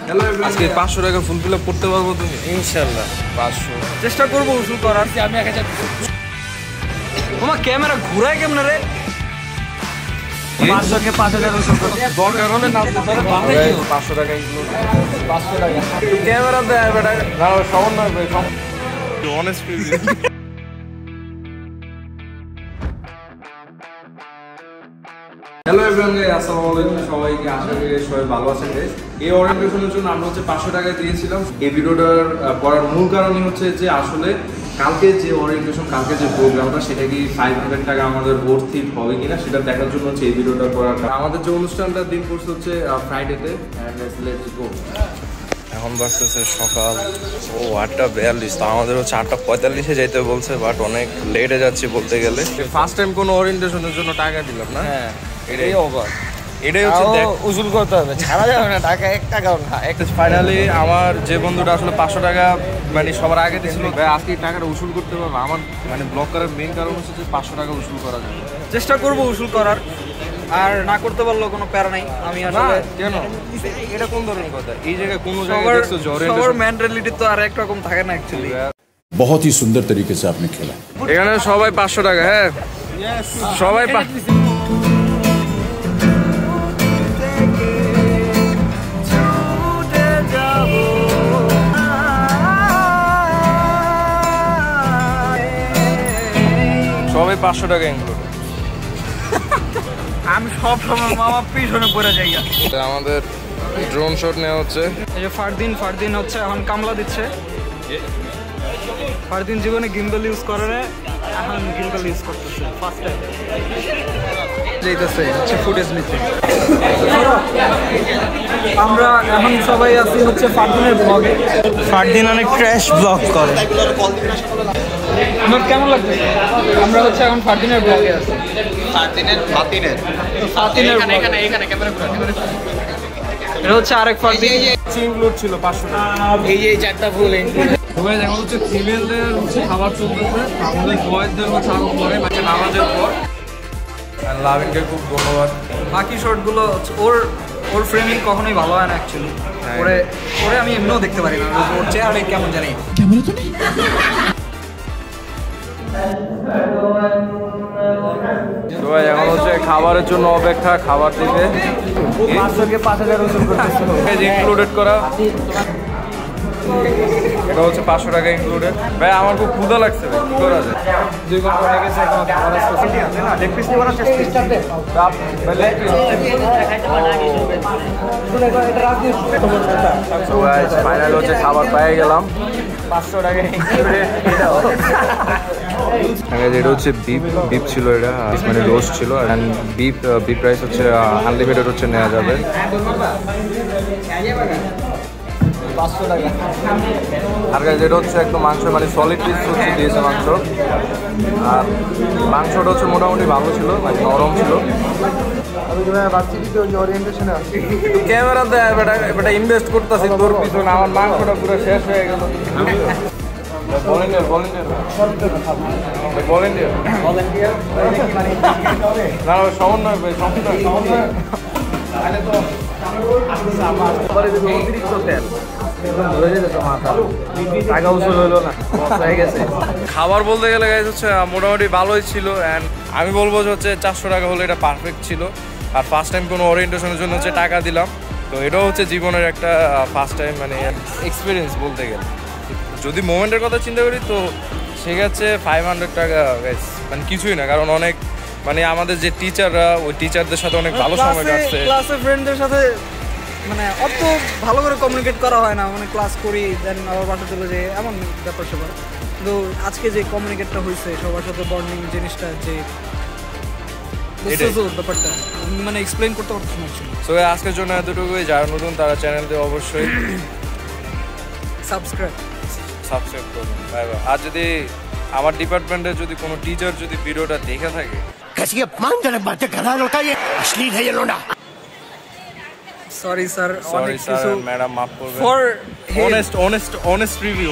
আজকে 500 টাকা full fill up করতে পারবো তুমি? ইনশাআল্লাহ 500 চেষ্টা করবো উসুল করার। আমি 1000 তোমার ক্যামেরা ঘুরায় কেমনে রে? 500 কে 5000 উসুল করতে দরকার হলে নাচতে পারে। 500 টাকা ইনক্লুড। 500 টাকা ক্যামেরা দেয় বেটা না সমান না ভাই সব honest review. Hello everyone guys, আসসালামু আলাইকুম সবাইকে। আশা করি সবাই ভালো আছেন গাইস। এই ওরিয়েন্টেশনের জন্য আমরা 500 টাকা দিয়েছিলাম। এই ভিডিওটার করার মূল কারণই হচ্ছে যে আসলে কালকে যে ওরিয়েন্টেশন, কালকে যে প্রোগ্রামটা, সেটা কি 500 টাকা আমাদের ভর্তি হবে কিনা সেটা দেখার জন্য হচ্ছে এই ভিডিওটা করার। আমাদের যে অনুষ্ঠানটার দিন পড়ছে হচ্ছে ফ্রাইডেতে। And let's go. এখন বাজতেছে সকাল 8:42। তো আমাদের হচ্ছে 8:45-এ যাইতে বলছে, বাট অনেক লেটে যাচ্ছি বলতে গেলে। ফার্স্ট টাইম কোনো ওরিয়েন্টেশনের জন্য টাকা দিলাম না। হ্যাঁ এটাই অবাক। এটাই হচ্ছে উসুল করতে হবে, ছাড়া যাবে না টাকা 1 টাকাও না। ফাইনালি আমার যে বন্ধুটা আসলে 500 টাকা মানে সবার আগে দিয়েছিল, ভাই আজকে এই টাকাটা উসুল করতে পারবো। আমার মানে ব্লক করার মেইন কারণ হচ্ছে যে 500 টাকা উসুল করা যাবে। চেষ্টা করবো উসুল করার, আর না করতে পারলেও কোনো প্যারা নাই। আমি আসলে কেন এটা কোন ধরনের কথা? এই জায়গায় কোনো জায়গায় দেখছো সবার মেন্টালিটি তো আর একরকম থাকে না অ্যাকচুয়ালি। बहुत ही सुंदर तरीके से आपने खेला। এখানে সবাই 500 টাকা। হ্যাঁ সবাই সবাই 500 টাকা ইনক্লুড। আমি সব সময় মামা পিছনে পড়ে যাই। আমাদের ড্রোন শট নেওয়া হচ্ছে। এই যে ফারদিন হচ্ছে এখন কামলা দিচ্ছে। ফারদিন জীবনে গিম্বল ইউজ করে না, এখন গিম্বল ইউজ করতেছে ফার্স্ট টাইম। যাইতেছে হচ্ছে ফুটেজ নিতে। আমরা এখন সবাই আছি হচ্ছে ফারদিনের ব্লগে। ফারদিন অনেক ক্র্যাশ ব্লগ করে। আমার কেমন লাগতেছে? আমরা হচ্ছে এখন ফারদিনের ব্লগে আছি। ফাতিনের এখানে ক্যামেরা ঘুরা। এটা হচ্ছে আরেক ফারদিন। ইনক্লুড ছিল 500 টাকা। এই যে 4টা ফুল সবাই এখন হচ্ছে ফিমেলদের হচ্ছে খাবার চলতেছে, আমাদের বয়েজদের হচ্ছে আরো পরে মানে নামাজের পর। আর লাভিনকে খুব ধন্যবাদ। বাকি শর্টগুলো ওর ফ্রেমিং কখনোই ভালো হয় না অ্যাকচুয়ালি। ওরে আমি এমনিও দেখতে পারি না, ওর চেহারা কেমন জানি। সবাই এখন হচ্ছে খাবারের জন্য অপেক্ষা, খাবার দিতে। 500 কে 5000 উসুল করতেছে ইনক্লুডেড করা। এটা হচ্ছে 500 টাকা ইনক্লুডেড। ভাই আমার খুব ক্ষুধা লাগছে, ভাই কি করা যায়? 2 ঘন্টা হয়ে গেছে এখন খাবার আসছে না। লেগ পিস নিব না, চেস্ট পিস চাপতে ফাইনাল হচ্ছে খাবার পেয়ে গেলাম। 500 টাকা ইনক্লুডেড। এটা হচ্ছে বিপ ছিল, এটা মানে রোস্ট ছিল। অ্যান্ড বিপ রাইস হচ্ছে আনলিমিটেড হচ্ছে নেওয়া যাবে। 500 টাকা। আর যেটা হচ্ছে একদম মাংস মানে সলিড পিস হচ্ছে দিয়েছে মাংস। আর মাংসটা হচ্ছে মোটামুটি ভালো ছিল, মানে নরম ছিল। ক্যামেরা দেয় বেটা ইনভেস্ট করতেছি তোর পিছনে, আমার মাংসটা পুরো শেষ হয়ে গেল। না সমন্বয় ভাই, সমন্বয়। খাবার বলতে গেলে হচ্ছে মোটামুটি ভালোই ছিল। অ্যান্ড আমি বলবো যে হচ্ছে 400 টাকা হলে এটা পারফেক্ট ছিল। আর ফার্স্ট টাইম কোনো ওরিয়েন্টেশনের জন্য হচ্ছে টাকা দিলাম, তো এটাও হচ্ছে জীবনের একটা ফার্স্ট টাইম মানে এক্সপিরিয়েন্স বলতে গেলে। যদি মোমেন্টের কথা চিন্তা করি তো সেক্ষেত্রে 500 টাকা মানে কিছুই না, কারণ অনেক মানে আমাদের যে টিচাররা, ওই টিচারদের সাথে অনেক ভালো সময় কাটছে। ক্লাসে ফ্রেন্ডদের সাথে মানে অত ভালো করে কমিউনিকেট করা হয় না, মানে ক্লাস করি দেন আবার বাসা চলে যাই, এমন ব্যাপার স্যাপার। কিন্তু আজকে যে কমিউনিকেটটা হয়েছে সবার সাথে, বন্ডিং জিনিসটা, যে ব্যাপারটা মানে এক্সপ্লেইন করতে পারছি না। সো আজকের জন্য এতটুকুই। যারা নতুন তারা চ্যানেলটি অবশ্যই সাবস্ক্রাইব করুন। Bye bye. আর যদি আমার ডিপার্টমেন্টের যদি কোনো টিচার যদি ভিডিওটা দেখে থাকে, sorry sir, sorry sir, madam মাফ করবেন। For honest review